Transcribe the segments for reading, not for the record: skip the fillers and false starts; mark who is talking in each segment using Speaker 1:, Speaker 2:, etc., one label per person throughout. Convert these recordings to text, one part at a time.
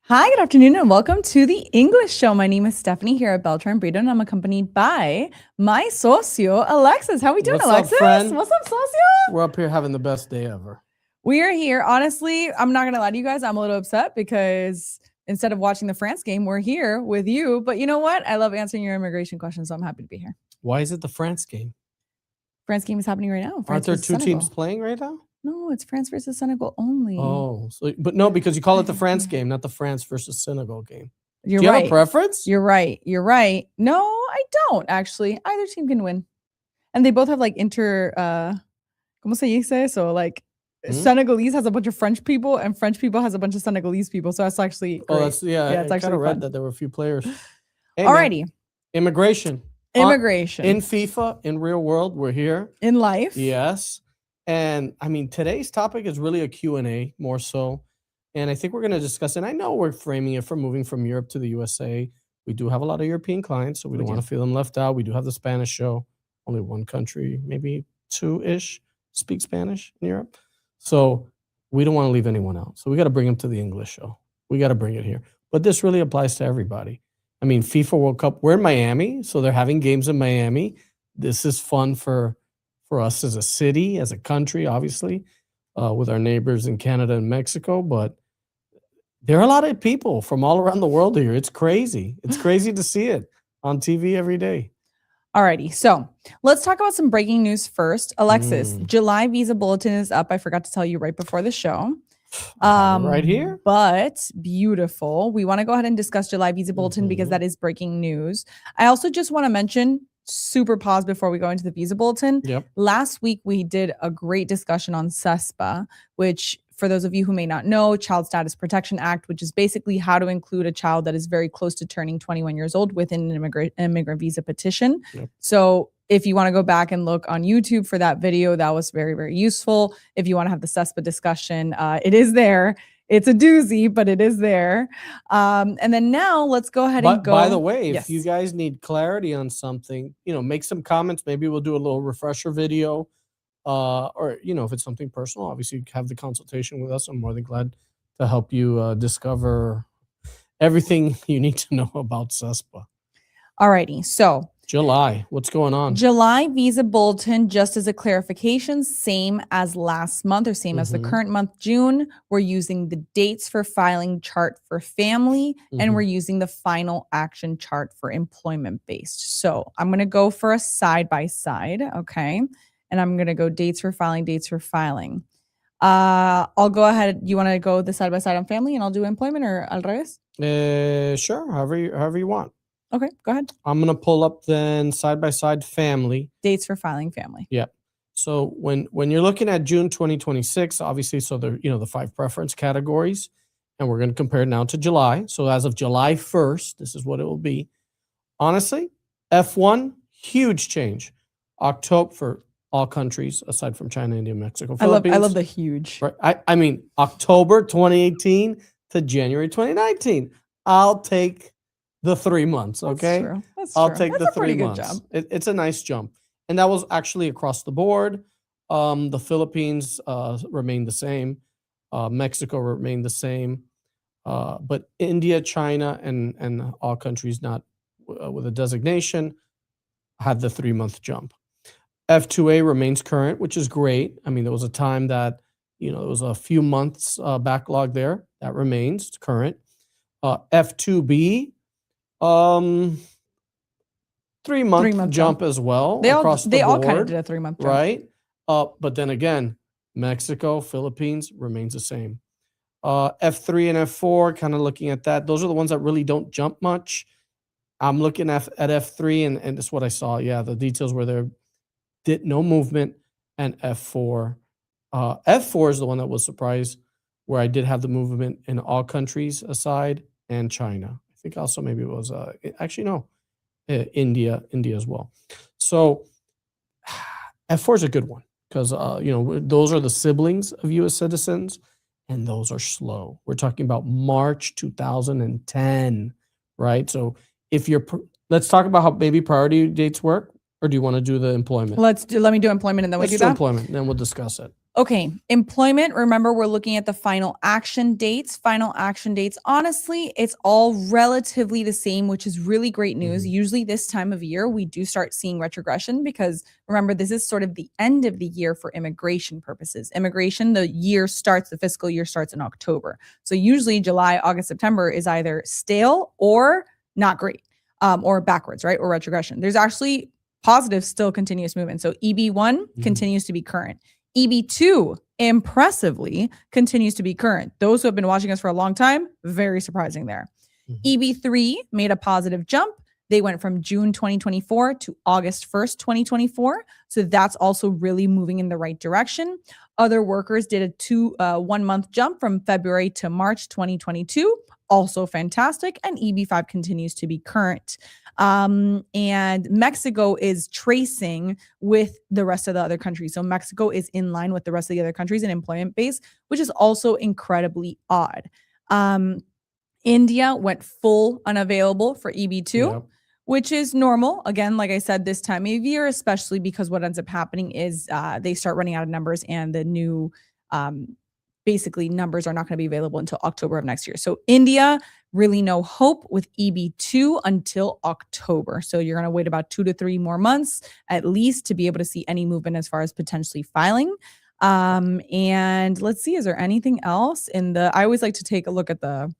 Speaker 1: Hi, good afternoon, and welcome to the English Show. My name is Stephanie here at Beltran Brito, and I'm accompanied by my socio, Alexis. How are we doing,
Speaker 2: What's
Speaker 1: Alexis?
Speaker 2: up, friend?
Speaker 1: What's up, socio?
Speaker 2: We're up here having the best day ever.
Speaker 1: We are here. Honestly, I'm not going to lie to you guys. I'm a little upset because instead of watching the France game, we're here with you. But you know what? I love answering your immigration questions, so I'm happy to be here.
Speaker 2: Why is it the France game?
Speaker 1: France game is happening right now.
Speaker 2: Aren't there two teams playing right now?
Speaker 1: No, it's France versus Senegal only.
Speaker 2: Oh, but no, because you call it the France game, not the France versus Senegal game.
Speaker 1: You're
Speaker 2: Do you
Speaker 1: right.
Speaker 2: have a preference?
Speaker 1: You're right. You're right. No, I don't actually. Either team can win. And they both have like ¿cómo se dice? So like Senegalese has a bunch of French people and French people has a bunch of Senegalese people. So that's actually great.
Speaker 2: Oh, it's I kind of read that there were a few players.
Speaker 1: Hey, alrighty.
Speaker 2: Man, immigration.
Speaker 1: In
Speaker 2: FIFA, in real world, we're here.
Speaker 1: In life.
Speaker 2: Yes. And I mean, today's topic is really a Q&A more so. And I think we're going to discuss, and I know we're framing it for moving from Europe to the USA. We do have a lot of European clients, so we don't want to feel them left out. We do have the Spanish show. Only one country, maybe two-ish, speak Spanish in Europe. So we don't want to leave anyone out. So we got to bring them to the English show. We got to bring it here. But this really applies to everybody. I mean, FIFA World Cup, we're in Miami, so they're having games in Miami. This is fun for us as a city, as a country, obviously, with our neighbors in Canada and Mexico. But there are a lot of people from all around the world here. It's crazy. It's crazy to see it on TV every day.
Speaker 1: Alrighty, so let's talk about some breaking news first. Alexis, July visa bulletin is up. I forgot to tell you right before the show.
Speaker 2: Right here.
Speaker 1: But beautiful. We want to go ahead and discuss July visa bulletin because that is breaking news. I also just want to mention, super pause before we go into the visa bulletin.
Speaker 2: Yep.
Speaker 1: Last week, we did a great discussion on CESPA, which for those of you who may not know, Child Status Protection Act, which is basically how to include a child that is very close to turning 21 years old within an immigrant visa petition.
Speaker 2: Yep.
Speaker 1: So if you want to go back and look on YouTube for that video, that was very, very useful. If you want to have the CESPA discussion, it is there. It's a doozy, but it is there. And then now let's go ahead and go.
Speaker 2: By the way,
Speaker 1: Yes.
Speaker 2: if you guys need clarity on something, make some comments. Maybe we'll do a little refresher video. Or, if it's something personal, obviously have the consultation with us. I'm more than glad to help you discover everything you need to know about CESPA.
Speaker 1: Alrighty, so
Speaker 2: July, what's going on?
Speaker 1: July visa bulletin, just as a clarification, same as last month or same as the current month, June. We're using the dates for filing chart for family, and we're using the final action chart for employment based. So I'm going to go for a side by side, okay? And I'm going to go dates for filing, dates for filing. I'll go ahead. You want to go the side by side on family and I'll do employment, or al revés?
Speaker 2: Sure, however you want.
Speaker 1: Okay, go ahead.
Speaker 2: I'm going to pull up then side by side family.
Speaker 1: Dates for filing family.
Speaker 2: Yeah. So when you're looking at June 2026, obviously, so the 5 preference categories, and we're going to compare now to July. So as of July 1st, this is what it will be. Honestly, F1, huge change. October for all countries aside from China, India, Mexico, Philippines.
Speaker 1: I love the huge.
Speaker 2: Right. I mean, October 2018 to January 2019. I'll take the 3 months, okay?
Speaker 1: That's true. That's
Speaker 2: I'll
Speaker 1: true.
Speaker 2: take
Speaker 1: That's
Speaker 2: the
Speaker 1: a pretty
Speaker 2: 3
Speaker 1: good
Speaker 2: months.
Speaker 1: jump.
Speaker 2: It's a nice jump. And that was actually across the board. The Philippines remained the same. Mexico remained the same. But India, China, and all countries not with a designation had the 3-month jump. F2A remains current, which is great. I mean, there was a time that, there was a few months backlog there. That remains current. F2B, 3-month jump as well.
Speaker 1: They
Speaker 2: all
Speaker 1: kind of did a 3-month jump.
Speaker 2: Right? But then again, Mexico, Philippines remains the same. F3 and F4, kind of looking at that. Those are the ones that really don't jump much. I'm looking at F3, and that's what I saw. Yeah, the details were there. Did no movement. And F4. F4 is the one that was surprised, where I did have the movement in all countries aside and China. I think also maybe it was India as well. So F4 is a good one because those are the siblings of U.S. citizens, and those are slow. We're talking about March 2010, right? So let's talk about how baby priority dates work, or do you want to do the employment?
Speaker 1: Let me do employment and then
Speaker 2: Let's
Speaker 1: do
Speaker 2: do
Speaker 1: that.
Speaker 2: employment, then we'll discuss it.
Speaker 1: Okay, employment. Remember, we're looking at the final action dates. Final action dates. Honestly, it's all relatively the same, which is really great news. Usually this time of year, we do start seeing retrogression because remember, this is sort of the end of the year for immigration purposes. Immigration, the fiscal year starts in October. So usually July, August, September is either stale or not great, or backwards, right? Or retrogression. There's actually positive, still continuous movement. So EB1 continues to be current. EB2, impressively, continues to be current. Those who have been watching us for a long time, very surprising there. EB3 made a positive jump. They went from June 2024 to August 1st, 2024. So that's also really moving in the right direction. Other workers did a 1 month jump from February to March 2022. Also fantastic. And EB5 continues to be current. And Mexico is tracing with the rest of the other countries. So Mexico is in line with the rest of the other countries in employment base, which is also incredibly odd. India went full unavailable for EB2, which is normal. Again, like I said, this time of year, especially because what ends up happening is they start running out of numbers and the new basically numbers are not going to be available until October of next year. So India, really no hope with EB2 until October. So you're going to wait about 2 to 3 more months at least to be able to see any movement as far as potentially filing. And let's see, is there anything else I always like to take a look at the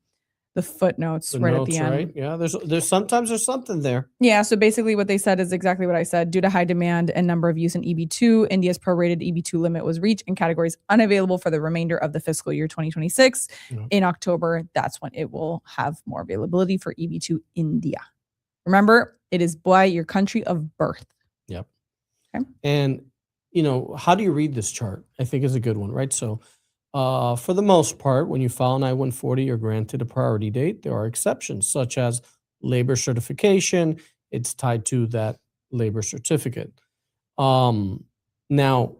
Speaker 1: footnotes at the end.
Speaker 2: Right? Yeah, there's sometimes something there.
Speaker 1: Yeah, so basically what they said is exactly what I said. Due to high demand and number of use in EB2, India's prorated EB2 limit was reached in categories unavailable for the remainder of the fiscal year 2026. In October, that's when it will have more availability for EB2 India. Remember, it is by your country of birth.
Speaker 2: Yep.
Speaker 1: Okay.
Speaker 2: And, how do you read this chart? I think is a good one, right? So, for the most part, when you file an I-140, you're granted a priority date. There are exceptions, such as labor certification. It's tied to that labor certificate. Now,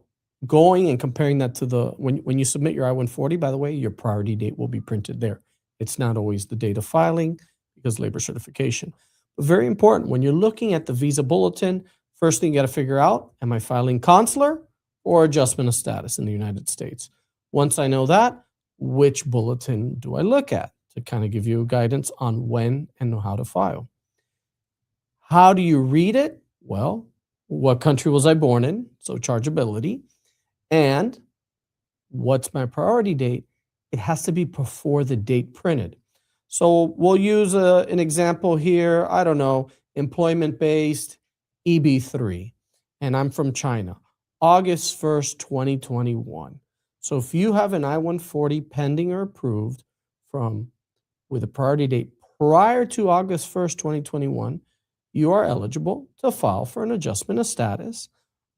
Speaker 2: going and comparing that to when you submit your I-140, by the way, your priority date will be printed there. It's not always the date of filing because labor certification. But very important, when you're looking at the visa bulletin, first thing you got to figure out, am I filing consular or adjustment of status in the United States? Once I know that, which bulletin do I look at to kind of give you guidance on when and how to file? How do you read it? Well, what country was I born in? So chargeability. And what's my priority date? It has to be before the date printed. So we'll use an example here. I don't know, employment-based EB3. And I'm from China. August 1st, 2021. So if you have an I-140 pending or approved with a priority date prior to August 1st, 2021, you are eligible to file for an adjustment of status.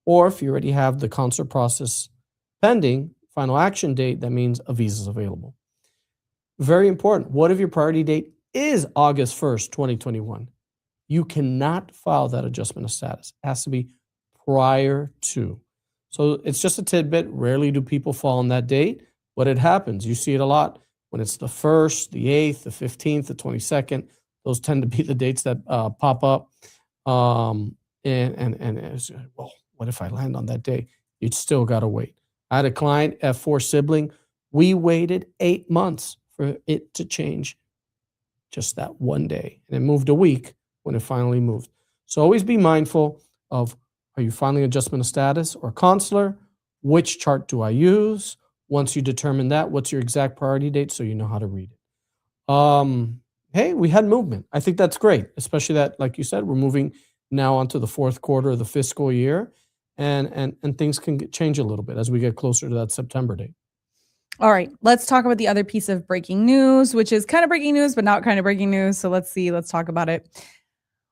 Speaker 2: Or if you already have the consular process pending, final action date, that means a visa is available. Very important. What if your priority date is August 1st, 2021? You cannot file that adjustment of status. It has to be prior to. So it's just a tidbit. Rarely do people fall on that date, but it happens. You see it a lot when it's the 1st, the 8th, the 15th, the 22nd. Those tend to be the dates that pop up. And it's, well, what if I land on that day? You'd still got to wait. I had a client, F4 sibling. We waited 8 months for it to change just that one day. And it moved a week when it finally moved. So always be mindful of, are you filing adjustment of status or consular? Which chart do I use? Once you determine that, what's your exact priority date so you know how to read it? Hey, we had movement. I think that's great, especially that, like you said, we're moving now onto the 4th quarter of the fiscal year, and things can change a little bit as we get closer to that September date.
Speaker 1: All right, let's talk about the other piece of breaking news, which is kind of breaking news, but not kind of breaking news. So let's talk about it.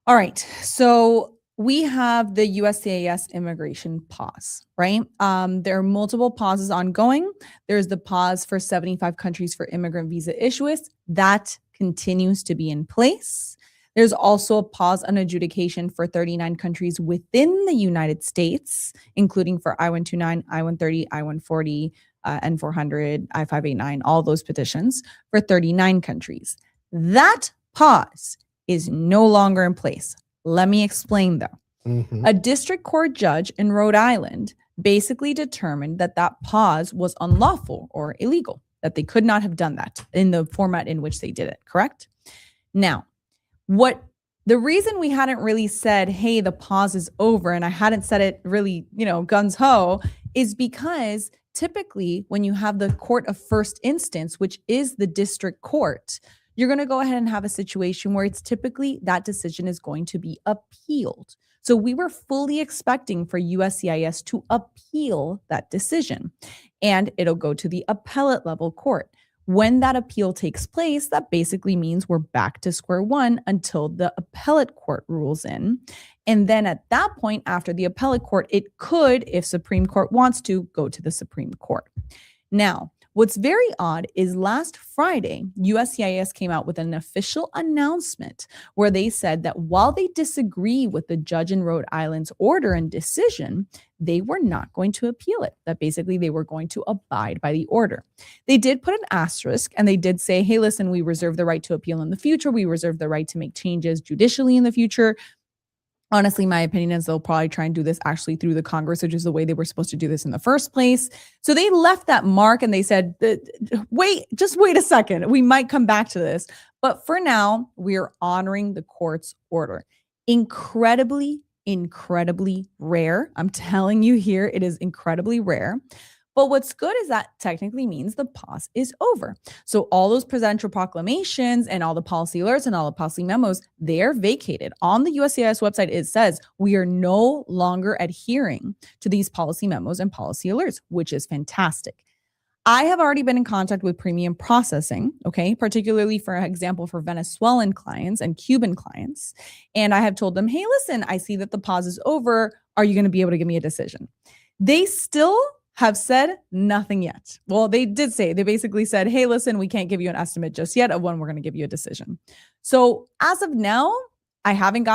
Speaker 1: All right, so we have the USCIS immigration pause, right? There are multiple pauses ongoing. There's the pause for 75 countries for immigrant visa issuance. That continues to be in place. There's also a pause on adjudication for 39 countries within the United States, including for I-129, I-130, I-140, N-400, I-589, all those petitions for 39 countries. That pause is no longer in place. Let me explain, though. A district court judge in Rhode Island basically determined that that pause was unlawful or illegal, that they could not have done that in the format in which they did it, correct? Now, the reason we hadn't really said, hey, the pause is over, and I hadn't said it really, guns ho, is because typically when you have the court of first instance, which is the district court, you're going to go ahead and have a situation where it's typically that decision is going to be appealed. So we were fully expecting for USCIS to appeal that decision, and it'll go to the appellate level court. When that appeal takes place, that basically means we're back to square one until the appellate court rules in. And then at that point, after the appellate court, it could, if Supreme Court wants to, go to the Supreme Court. Now, what's very odd is last Friday, USCIS came out with an official announcement where they said that while they disagree with the judge in Rhode Island's order and decision, they were not going to appeal it. That basically they were going to abide by the order. They did put an asterisk and they did say, hey, listen, we reserve the right to appeal in the future. We reserve the right to make changes judicially in the future. Honestly, my opinion is they'll probably try and do this actually through the Congress, which is the way they were supposed to do this in the first place. So they left that mark and they said, just wait a second. We might come back to this. But for now, we are honoring the court's order. Incredibly rare. I'm telling you here, it is incredibly rare. But what's good is that technically means the pause is over. So all those presidential proclamations and all the policy alerts and all the policy memos, they're vacated. On the USCIS website, it says we are no longer adhering to these policy memos and policy alerts, which is fantastic. I have already been in contact with premium processing, okay, particularly for example, for Venezuelan clients and Cuban clients. And I have told them, hey, listen, I see that the pause is over. Are you going to be able to give me a decision? They still have said nothing yet. Well, they basically said, hey, listen, we can't give you an estimate just yet of when we're going to give you a decision. So as of now, I haven't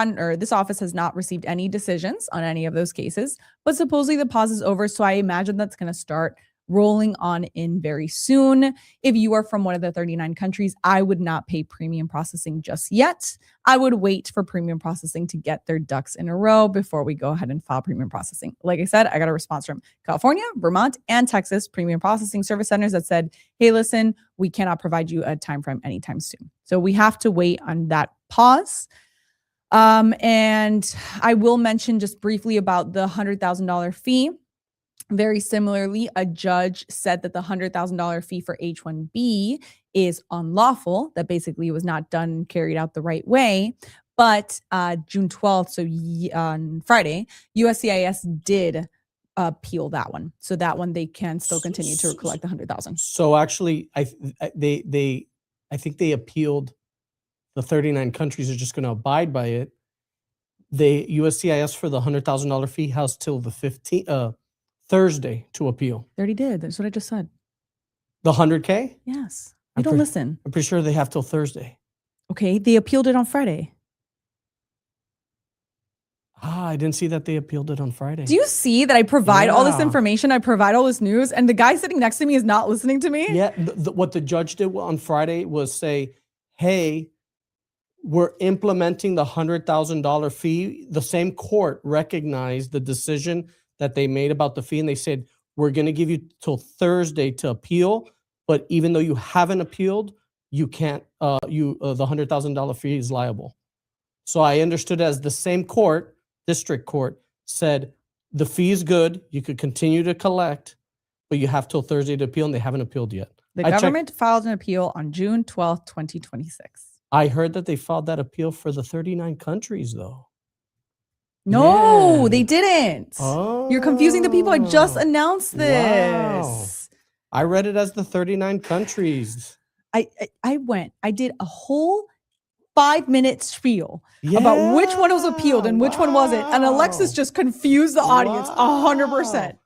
Speaker 1: this office has not received any decisions on any of those cases, but supposedly the pause is over. So I imagine that's going to start rolling on in very soon. If you are from one of the 39 countries, I would not pay premium processing just yet. I would wait for premium processing to get their ducks in a row before we go ahead and file premium processing. Like I said, I got a response from California, Vermont, and Texas premium processing service centers that said, hey, listen, we cannot provide you a time frame anytime soon. So we have to wait on that pause. And I will mention just briefly about the $100,000 fee. Very similarly, a judge said that the $100,000 fee for H-1B is unlawful, that basically was not done, carried out the right way. But June 12th, so on Friday, USCIS did appeal that one. So that one they can still continue to collect the $100,000.
Speaker 2: So actually, I think they appealed. The 39 countries are just going to abide by it. The USCIS for the $100,000 fee has till the 15th. Thursday to appeal.
Speaker 1: They already did. That's what I just said.
Speaker 2: The 100K?
Speaker 1: Yes. You don't listen.
Speaker 2: I'm pretty sure they have till Thursday.
Speaker 1: Okay. They appealed it on Friday.
Speaker 2: I didn't see that they appealed it on Friday.
Speaker 1: Do you see that I provide all this information? I provide all this news, and the guy sitting next to me is not listening to me?
Speaker 2: Yeah. What the judge did on Friday was say, hey, we're implementing the $100,000 fee. The same court recognized the decision that they made about the fee, and they said, we're going to give you till Thursday to appeal, but even though you haven't appealed, you can't, the $100,000 fee is liable. So I understood as the same court, district court, said the fee is good, you could continue to collect, but you have till Thursday to appeal, and they haven't appealed yet.
Speaker 1: The government filed an appeal on June 12th, 2026.
Speaker 2: I heard that they filed that appeal for the 39 countries, though.
Speaker 1: No, they didn't. Oh, you're confusing the people. I just announced this. Wow.
Speaker 2: I read it as the 39 countries.
Speaker 1: I did a whole 5-minute spiel about which one was appealed and which one wasn't. And Alexis just confused the audience 100%.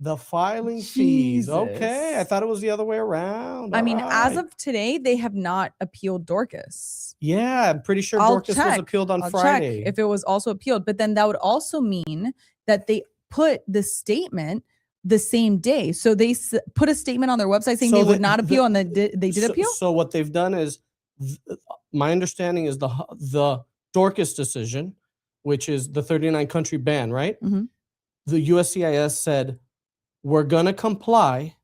Speaker 2: The filing fees. Okay. I thought it was the other way around.
Speaker 1: I mean, as of today, they have not appealed Dorcas.
Speaker 2: Yeah, I'm pretty sure Dorcas was appealed on Friday.
Speaker 1: Check if it was also appealed. But then that would also mean that they put the statement the same day. So they put a statement on their website saying they would not appeal, and they did appeal?
Speaker 2: So what they've done is, my understanding is the Dorcas decision, which is the 39 country ban, right?
Speaker 1: Mm-hmm.
Speaker 2: the USCIS said, we're going to comply,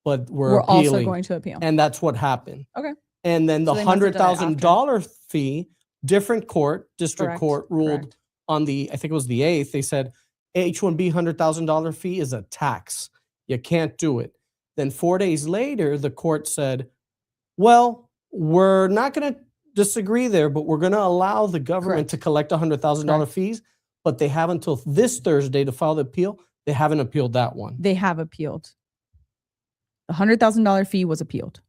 Speaker 2: but we're
Speaker 1: also
Speaker 2: appealing.
Speaker 1: going to appeal.
Speaker 2: And that's what happened.
Speaker 1: Okay.
Speaker 2: And then the
Speaker 1: So they must have done it
Speaker 2: $100,000 fee, different court, district
Speaker 1: Correct,
Speaker 2: court ruled
Speaker 1: correct.
Speaker 2: on the, I think it was the 8th, they said H-1B $100,000 fee is a tax. You can't do it. Then 4 days later, the court said, well, we're not going to disagree there, but we're going to allow the government
Speaker 1: Correct.
Speaker 2: to collect $100,000
Speaker 1: Correct.
Speaker 2: fees, but they have until this Thursday to file the appeal. They haven't appealed that one.
Speaker 1: They have appealed. The $100,000 fee was appealed.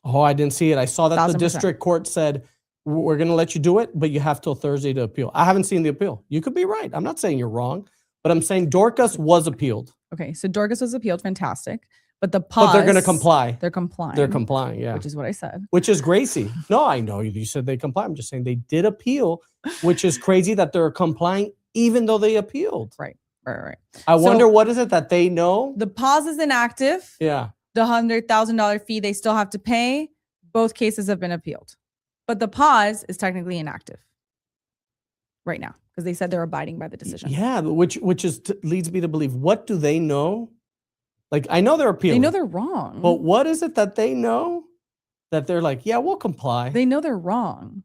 Speaker 2: Oh, I didn't see it. I saw that the
Speaker 1: 1000%.
Speaker 2: district court said, we're going to let you do it, but you have till Thursday to appeal. I haven't seen the appeal. You could be right. I'm not saying you're wrong, but I'm saying Dorcas was appealed.
Speaker 1: Okay, so Dorcas was appealed. Fantastic. But the pause.
Speaker 2: But they're going to comply.
Speaker 1: They're complying.
Speaker 2: They're complying, yeah.
Speaker 1: Which is what I said.
Speaker 2: Which is Gracie. No, I know you said they comply. I'm just saying they did appeal, which is crazy that they're complying even though they appealed.
Speaker 1: Right.
Speaker 2: I wonder what is it that they know?
Speaker 1: The pause is inactive.
Speaker 2: Yeah.
Speaker 1: The $100,000 fee they still have to pay. Both cases have been appealed. But the pause is technically inactive right now because they said they're abiding by the decision.
Speaker 2: Yeah, which leads me to believe, what do they know? Like, I know they're appealing.
Speaker 1: They know they're wrong.
Speaker 2: But what is it that they know that they're like, yeah, we'll comply?
Speaker 1: They know they're wrong.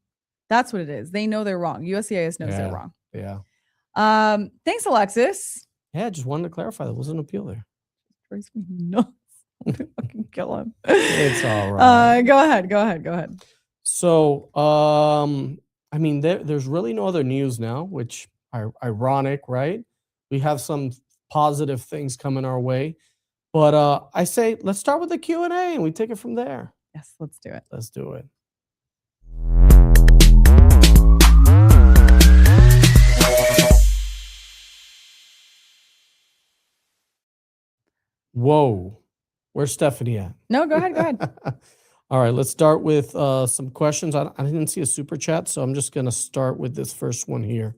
Speaker 1: That's what it is. They know they're wrong. USCIS knows they're wrong.
Speaker 2: Yeah.
Speaker 1: Thanks, Alexis.
Speaker 2: Yeah, just wanted to clarify. There was an appeal there.
Speaker 1: Drives me nuts. I'm gonna fucking kill him.
Speaker 2: It's all right.
Speaker 1: Go ahead.
Speaker 2: So, I mean, there's really no other news now, which ironic, right? We have some positive things coming our way. But I say, let's start with the Q&A and we take it from there.
Speaker 1: Yes, let's do it.
Speaker 2: Let's do it. Whoa. Where's Stephanie at?
Speaker 1: No, go ahead.
Speaker 2: All right, let's start with some questions. I didn't see a super chat, so I'm just going to start with this first one here.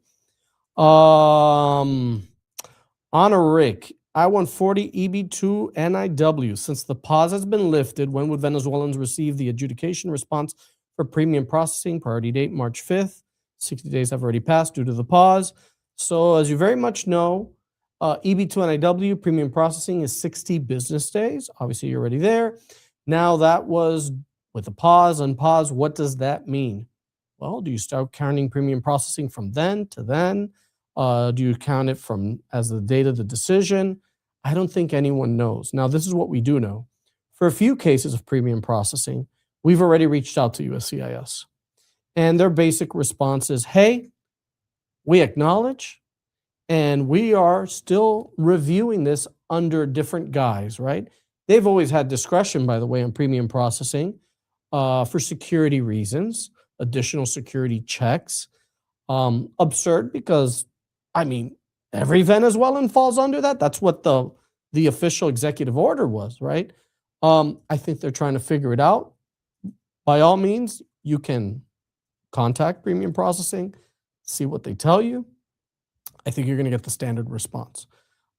Speaker 2: Anna Rick, I-140 EB2 NIW. Since the pause has been lifted, when would Venezuelans receive the adjudication response for premium processing? Priority date, March 5th. 60 days have already passed due to the pause. So as you very much know, EB2 NIW premium processing is 60 business days. Obviously, you're already there. Now that was with a pause, unpause. What does that mean? Well, do you start counting premium processing from then to then? Do you count it from as the date of the decision? I don't think anyone knows. Now, this is what we do know. For a few cases of premium processing, we've already reached out to USCIS. And their basic response is, hey, we acknowledge, and we are still reviewing this under different guise, right? They've always had discretion, by the way, on premium processing for security reasons, additional security checks. Absurd because, I mean, every Venezuelan falls under that. That's what the official executive order was, right? I think they're trying to figure it out. By all means, you can contact premium processing, see what they tell you. I think you're going to get the standard response.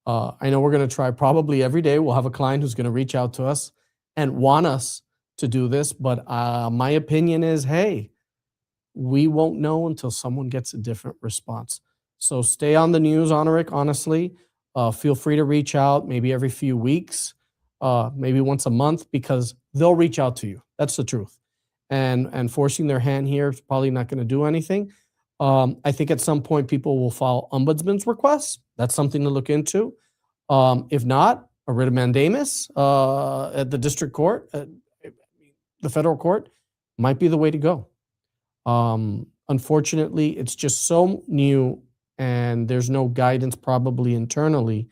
Speaker 2: I know we're going to try probably every day. We'll have a client who's going to reach out to us and want us to do this. But my opinion is, hey, we won't know until someone gets a different response. So stay on the news, Honoric, honestly. Feel free to reach out maybe every few weeks, maybe once a month, because they'll reach out to you. That's the truth. And forcing their hand here is probably not going to do anything. I think at some point people will file ombudsman's requests. That's something to look into. If not, a writ of mandamus at the district court, the federal court, might be the way to go. Unfortunately, it's just so new and there's no guidance probably internally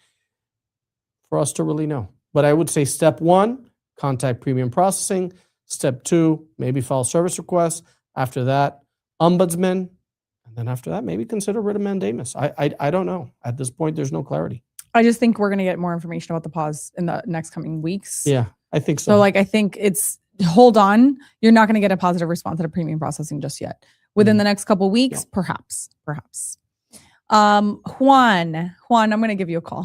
Speaker 2: for us to really know. But I would say step one, contact premium processing. Step two, maybe file service requests. After that, ombudsman. And then after that, maybe consider writ of mandamus. I don't know. At this point, there's no clarity.
Speaker 1: I just think we're going to get more information about the pause in the next coming weeks.
Speaker 2: Yeah, I think so.
Speaker 1: So I think it's, hold on. You're not going to get a positive response at a premium processing just yet. Within the next couple of weeks, perhaps. Juan, I'm going to give you a call.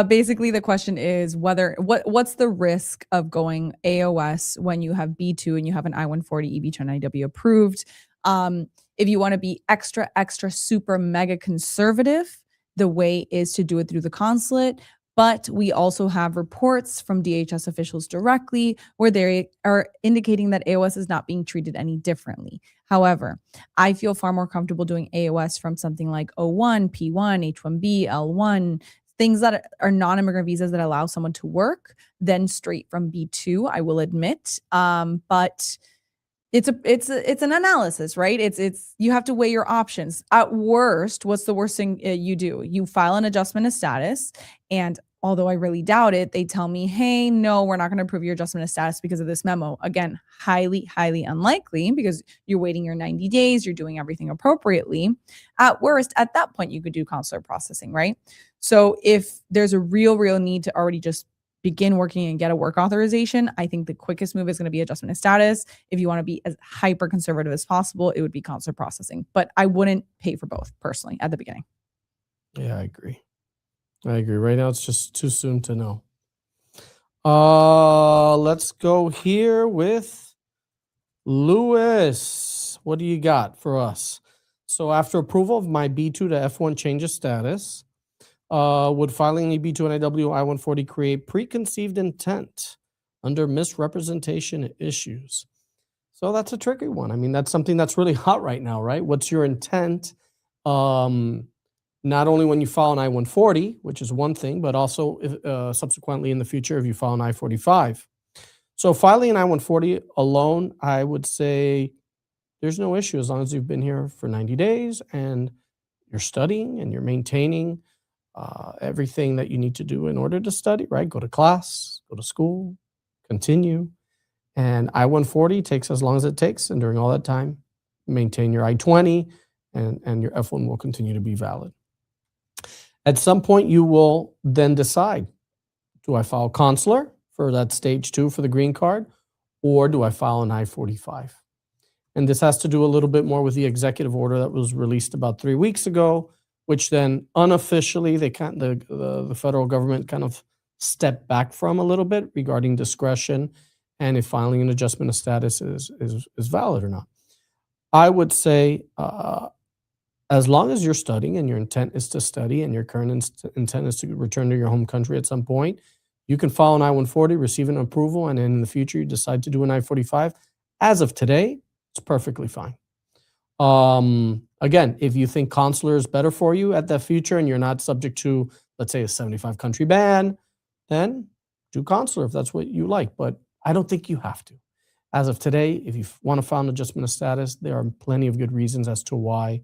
Speaker 1: Basically, the question is what's the risk of going AOS when you have B2 and you have an I-140 EB2NIW approved? If you want to be extra super mega conservative, the way is to do it through the consulate. But we also have reports from DHS officials directly where they are indicating that AOS is not being treated any differently. However, I feel far more comfortable doing AOS from something like O1, P1, H1B, L1, things that are non-immigrant visas that allow someone to work than straight from B2, I will admit. But it's an analysis, right? It's you have to weigh your options. At worst, what's the worst thing you do? You file an adjustment of status, and although I really doubt it, they tell me, hey, no, we're not going to approve your adjustment of status because of this memo. Again, highly, highly unlikely because you're waiting your 90 days, you're doing everything appropriately. At worst, at that point, you could do consular processing, right? So if there's a real need to already just begin working and get a work authorization, I think the quickest move is going to be adjustment of status. If you want to be as hyper conservative as possible, it would be consular processing. But I wouldn't pay for both personally at the beginning.
Speaker 2: Yeah, I agree. Right now, it's just too soon to know. Let's go here with Lewis. What do you got for us? So after approval of my B2 to F1 change of status, would filing an EB2 and IW I-140 create preconceived intent under misrepresentation issues? So that's a tricky one. I mean, that's something that's really hot right now, right? What's your intent? Not only when you file an I-140, which is one thing, but also if, subsequently in the future if you file an I-45. So filing an I-140 alone, I would say there's no issue as long as you've been here for 90 days and you're studying and you're maintaining everything that you need to do in order to study, right? Go to class, go to school, continue. And I-140 takes as long as it takes. And during all that time, maintain your I-20 and your F1 will continue to be valid. At some point, you will then decide, do I file consular for that stage 2 for the green card, or do I file an I-45? And this has to do a little bit more with the executive order that was released about 3 weeks ago, which then unofficially the federal government kind of stepped back from a little bit regarding discretion and if filing an adjustment of status is valid or not. I would say as long as you're studying and your intent is to study and your current intent is to return to your home country at some point, you can file an I-140, receive an approval, and in the future you decide to do an I-45. As of today, it's perfectly fine. Again, if you think consular is better for you at the future and you're not subject to, let's say, a 75 country ban, then do consular if that's what you like. But I don't think you have to. As of today, if you want to file an adjustment of status, there are plenty of good reasons as to why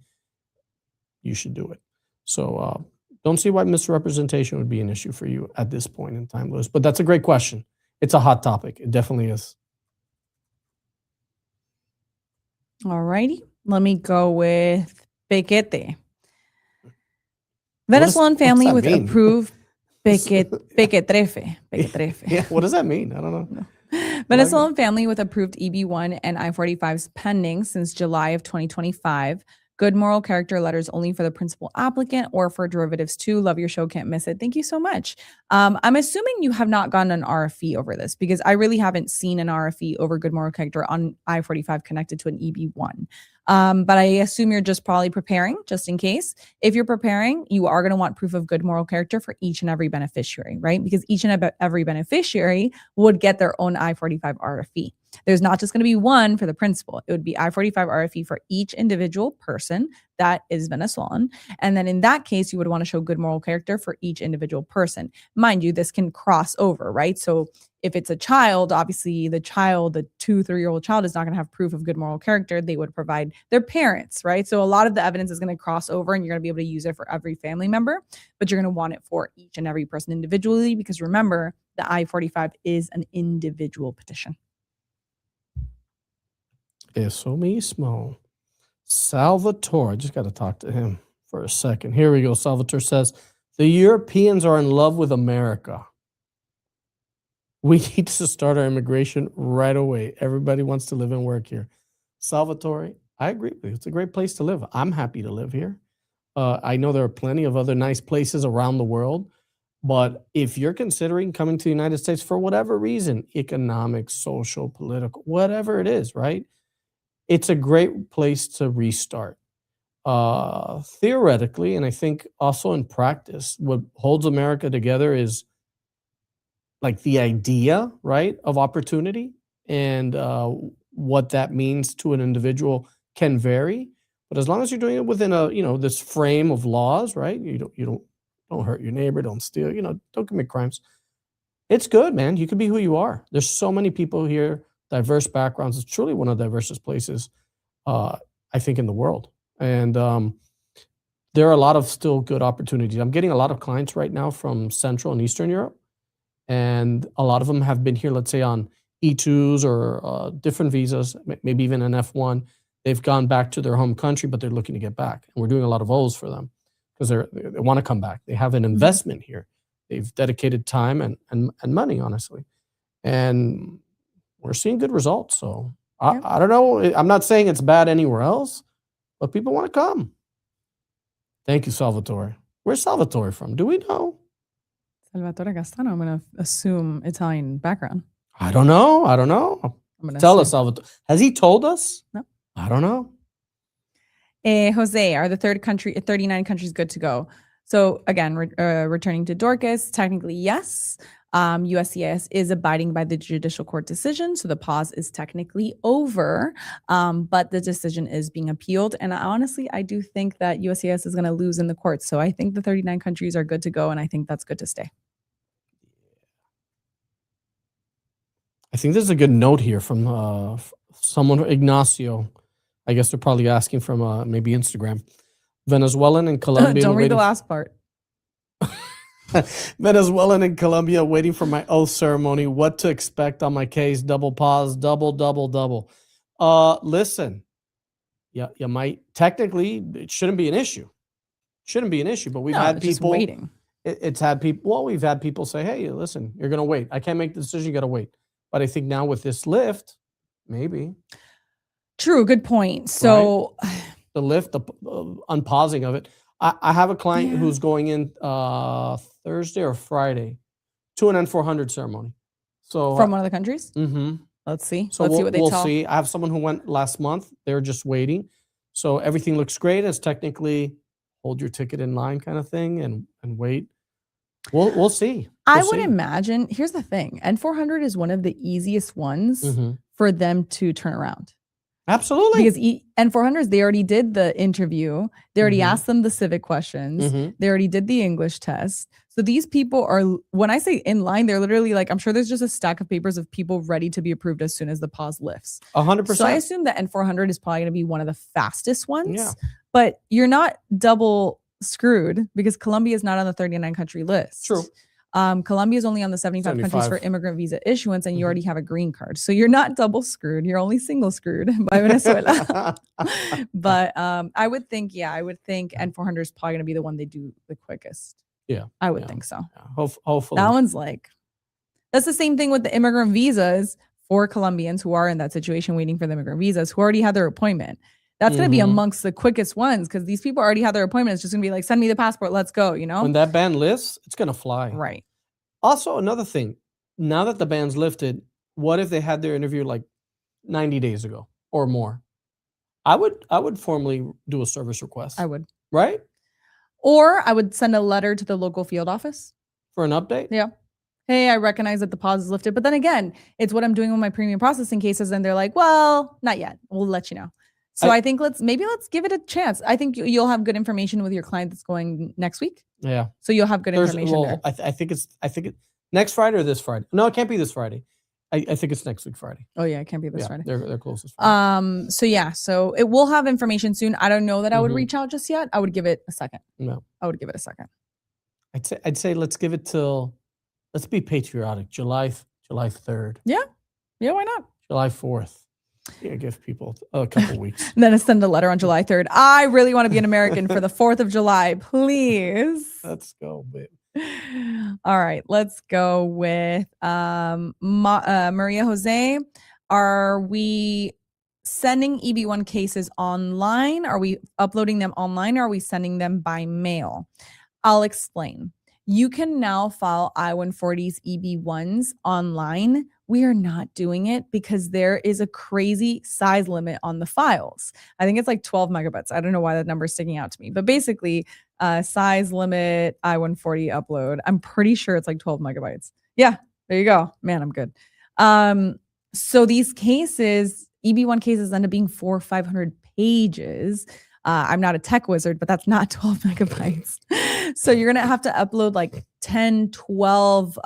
Speaker 2: you should do it. So don't see why misrepresentation would be an issue for you at this point in time, Lewis. But that's a great question. It's a hot topic. It definitely is.
Speaker 1: All righty. Let me go with Pequete. Venezuelan family with
Speaker 2: mean?
Speaker 1: approved Pequetrefe.
Speaker 2: Yeah, what does that mean? I don't know.
Speaker 1: No. Venezuelan family with approved EB1 and I-45s pending since July of 2025. Good moral character letters only for the principal applicant or for derivatives too. Love your show. Can't miss it. Thank you so much. I'm assuming you have not gotten an RFE over this because I really haven't seen an RFE over good moral character on I-45 connected to an EB1. But I assume you're just probably preparing just in case. If you're preparing, you are going to want proof of good moral character for each and every beneficiary, right? Because each and every beneficiary would get their own I-45 RFE. There's not just going to be one for the principal. It would be I-45 RFE for each individual person that is Venezuelan. And then in that case, you would want to show good moral character for each individual person. Mind you, this can cross over, right? So if it's a child, obviously the 2-3-year-old child is not going to have proof of good moral character. They would provide their parents, right? So a lot of the evidence is going to cross over and you're going to be able to use it for every family member, but you're going to want it for each and every person individually because remember, the I-45 is an individual petition.
Speaker 2: Eso mismo. Salvatore, I just got to talk to him for a second. Here we go. Salvatore says, the Europeans are in love with America. We need to start our immigration right away. Everybody wants to live and work here. Salvatore, I agree with you. It's a great place to live. I'm happy to live here. I know there are plenty of other nice places around the world, but if you're considering coming to the United States for whatever reason, economic, social, political, whatever it is, right? It's a great place to restart. theoretically, and I think also in practice, what holds America together is like the idea, right, of opportunity, and what that means to an individual can vary. But as long as you're doing it within a this frame of laws, right? You don't hurt your neighbor, don't steal, don't commit crimes. It's good, man. You can be who you are. There's so many people here, diverse backgrounds. It's truly one of the diversest places, I think, in the world. And there are a lot of still good opportunities. I'm getting a lot of clients right now from Central and Eastern Europe, and a lot of them have been here, let's say, on E2s or different visas, maybe even an F1. They've gone back to their home country, but they're looking to get back. And we're doing a lot of O's for them because they want to come back. They have an investment here. They've dedicated time and money, honestly. And we're seeing good results. So I don't know. I'm not saying it's bad anywhere else, but people want to come. Thank you, Salvatore. Where's Salvatore from? Do we know?
Speaker 1: Salvatore Castano, I'm going to assume Italian background.
Speaker 2: I don't know. Tell us, Salvatore. Has he told us?
Speaker 1: No.
Speaker 2: I don't know.
Speaker 1: Jose, are the 39 countries good to go? So again, returning to Dorcas, technically yes. USCIS is abiding by the judicial court decision, so the pause is technically over, but the decision is being appealed. And honestly, I do think that USCIS is going to lose in the courts. So I think the 39 countries are good to go, and I think that's good to stay.
Speaker 2: I think there's a good note here from someone, Ignacio. I guess they're probably asking from maybe Instagram. Venezuelan and Colombian.
Speaker 1: Don't read the last part.
Speaker 2: Venezuelan and Colombia waiting for my oath ceremony. What to expect on my case? Double pause, double. Listen, you might technically it shouldn't be an issue. But we've had people
Speaker 1: just waiting.
Speaker 2: It's had people. Well, we've had people say, "Hey, listen, you're gonna wait. I can't make the decision. You gotta wait." But I think now with this lift, maybe.
Speaker 1: True. Good point. So
Speaker 2: right? The lift, the unpausing of it. I have a client who's going in Thursday or Friday to an N400 ceremony. So
Speaker 1: from one of the countries?
Speaker 2: Mm-hmm.
Speaker 1: Let's see.
Speaker 2: So
Speaker 1: Let's see what they tell.
Speaker 2: We'll see. I have someone who went last month. They're just waiting. So everything looks great. It's technically hold your ticket in line kind of thing and wait. We'll see.
Speaker 1: I would imagine, here's the thing. N400 is one of the easiest ones for them to turn around.
Speaker 2: Absolutely.
Speaker 1: Because N400s, they already did the interview. They already asked them the civic questions. They already did the English test. So these people are, when I say in line, they're literally like, I'm sure there's just a stack of papers of people ready to be approved as soon as the pause lifts.
Speaker 2: 100%.
Speaker 1: So I assume that N400 is probably going to be one of the fastest ones. Yeah. But you're not double screwed because Colombia is not on the 39 country list.
Speaker 2: True.
Speaker 1: Colombia is only on the 75 countries for immigrant visa issuance, and you already have a green card. So you're not double screwed. You're only single screwed by Venezuela. But I would think N400 is probably going to be the one they do the quickest.
Speaker 2: Yeah.
Speaker 1: I would think so.
Speaker 2: Yeah. Hopefully.
Speaker 1: That one's that's the same thing with the immigrant visas for Colombians who are in that situation waiting for the immigrant visas who already had their appointment. That's going to be amongst the quickest ones because these people already have their appointment. It's just going to be like, send me the passport. Let's go, When
Speaker 2: that ban lifts, it's going to fly.
Speaker 1: Right.
Speaker 2: Also, another thing, now that the ban's lifted, what if they had their interview 90 days ago or more? I would formally do a service request.
Speaker 1: I would.
Speaker 2: Right?
Speaker 1: Or I would send a letter to the local field office.
Speaker 2: For an update?
Speaker 1: Yeah. Hey, I recognize that the pause is lifted. But then again, it's what I'm doing with my premium processing cases. And they're like, well, not yet. We'll let you know. So I think let's give it a chance. I think you'll have good information with your client that's going next week.
Speaker 2: Yeah.
Speaker 1: So you'll have good information there.
Speaker 2: I think it's next Friday or this Friday. No, it can't be this Friday. I think it's next week Friday.
Speaker 1: Oh yeah, it can't be this Friday.
Speaker 2: They're closest. Friday.
Speaker 1: So it will have information soon. I don't know that I would reach out just yet. I would give it a second.
Speaker 2: No.
Speaker 1: I would give it a second.
Speaker 2: I'd say let's give it till, let's be patriotic. July 3rd.
Speaker 1: Yeah. Yeah, why not?
Speaker 2: July 4th. Yeah, give people a couple weeks.
Speaker 1: And then I send a letter on July 3rd. I really want to be an American for the 4th of July, please.
Speaker 2: Let's go, babe.
Speaker 1: All right, let's go with Maria Jose. Are we sending EB1 cases online? Are we uploading them online or are we sending them by mail? I'll explain. You can now file I-140s, EB-1s online. We are not doing it because there is a crazy size limit on the files. I think it's like 12 megabytes. I don't know why that number is sticking out to me, but basically, size limit I-140 upload. I'm pretty sure it's like 12 megabytes. Yeah, there you go. Man, I'm good. So these cases, EB-1 cases end up being 400 or 500 pages. I'm not a tech wizard, but that's not 12 megabytes. So you're going to have to upload like 10, 12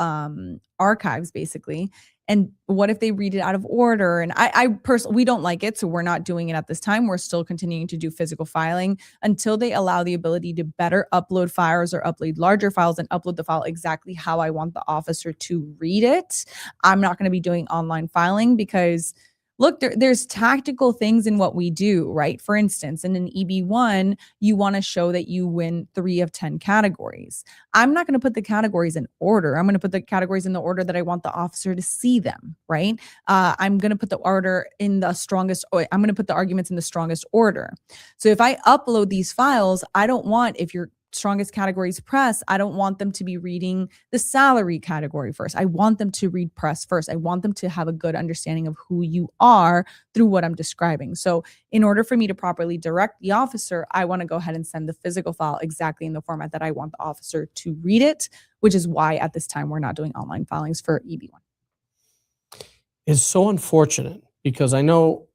Speaker 1: archives basically. And what if they read it out of order? And I personally, we don't like it. So we're not doing it at this time. We're still continuing to do physical filing until they allow the ability to better upload files or upload larger files and upload the file exactly how I want the officer to read it. I'm not going to be doing online filing because look, there's tactical things in what we do, right? For instance, in an EB-1, you want to show that you win 3 of 10 categories. I'm not going to put the categories in order. I'm going to put the categories in the order that I want the officer to see them, right? I'm going to put the order in the strongest, I'm going to put the arguments in the strongest order. So if I upload these files, I don't want, if your strongest categories press, I don't want them to be reading the salary category first. I want them to read press first. I want them to have a good understanding of who you are through what I'm describing. So in order for me to properly direct the officer, I want to go ahead and send the physical file exactly in the format that I want the officer to read it, which is why at this time we're not doing online filings for EB-1.
Speaker 2: It's so unfortunate because I know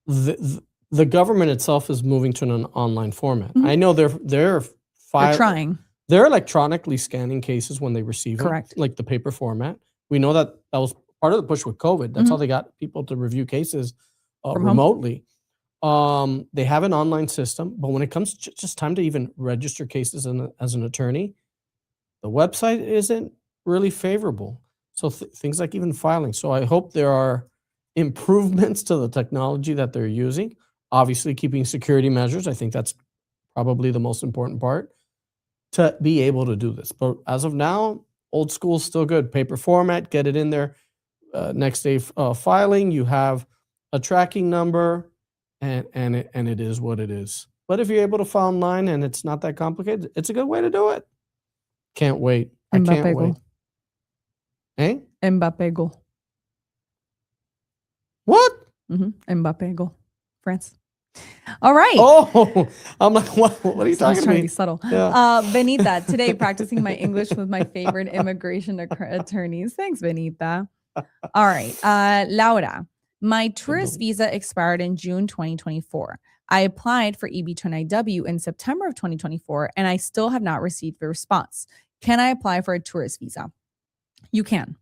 Speaker 2: the government itself is moving to an online format.
Speaker 1: Mhm.
Speaker 2: I know they're
Speaker 1: trying.
Speaker 2: They're electronically scanning cases when they receive
Speaker 1: Correct.
Speaker 2: it, like the paper format. We know that was part of the push with COVID. That's how they got people to review cases
Speaker 1: From home.
Speaker 2: remotely. They have an online system, but when it comes to just time to even register cases as an attorney, the website isn't really favorable. So things like even filing. So I hope there are improvements to the technology that they're using. Obviously, keeping security measures. I think that's probably the most important part to be able to do this. But as of now, old school is still good. Paper format, get it in there. Next day filing, you have a tracking number, and it is what it is. But if you're able to file online and it's not that complicated, it's a good way to do it. Can't wait. I can't wait. Eh?
Speaker 1: Mbappé goal.
Speaker 2: What?
Speaker 1: Mbappé goal. France. All right.
Speaker 2: Oh, I'm like, what are you
Speaker 1: So I was
Speaker 2: talking
Speaker 1: trying to
Speaker 2: about?
Speaker 1: be subtle.
Speaker 2: Yeah.
Speaker 1: Benita, today practicing my English with my favorite immigration attorneys. Thanks, Benita. All right. Laura, my tourist visa expired in June 2024. I applied for EB-29W in September of 2024, and I still have not received a response. Can I apply for a tourist visa? You can.